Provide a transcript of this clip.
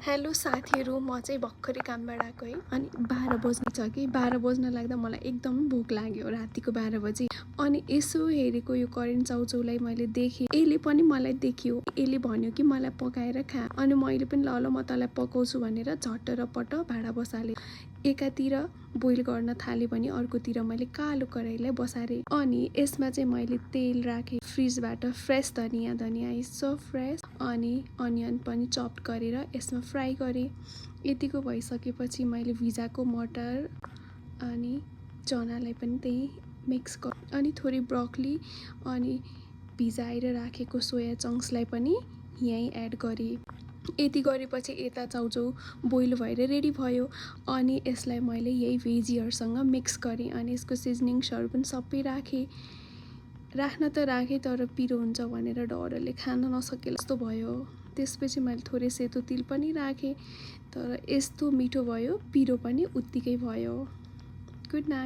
Hello साथीहरू, म चाहिँ भर्खरै कामबाट आएको है। अनि 12 बज्ने छ कि 12 बज्न लाग्दा मलाई एकदम भोक लाग्यो, रातिको 12 बजे। अनि यसो हेरेको यो करेन्ट चाउचाउलाई मैले देखेँ। यसले पनि मलाई देख्यो। यसले भन्यो कि मलाई पकाएर खा। अनि मैले पनि ल म तँलाई पकाउँछु भनेर झट्ट र पट्ट भाँडा बसालेँ। एकातिर बोइल गर्न थालेँ भने अर्कोतिर मैले कालो कराईलाई बसारेँ। अनि यसमा चाहिँ मैले तेल राखेँ, फ्रिजबाट फ्रेस धनियाँ इज सो फ्रेस। अनि अनियन पनि चप गरेर यसमा फ्राई गरेँ। यतिको भइसकेपछि मैले भिजाएको मटर अनि चनालाई पनि त्यही मिक्स गरेँ। अनि थोरै ब्रोकली अनि भिजाएर राखेको सोया चङ्क्सलाई पनि यहीँ एड गरेँ। यति गरेपछि यता चाउचाउ बोइल भएर रेडी भयो। अनि यसलाई मैले यही भेजीहरूसँग मिक्स गरेँ। अनि यसको सिजनिङ्सहरू पनि सबै राख्न त राखेँ, तर पिरो हुन्छ भनेर डरले खान नसके जस्तो भयो। त्यसपछि मैले थोरै सेतो तिल पनि राखेँ, तर यस्तो मिठो भयो, पिरो पनि उत्तिकै भयो। Good night.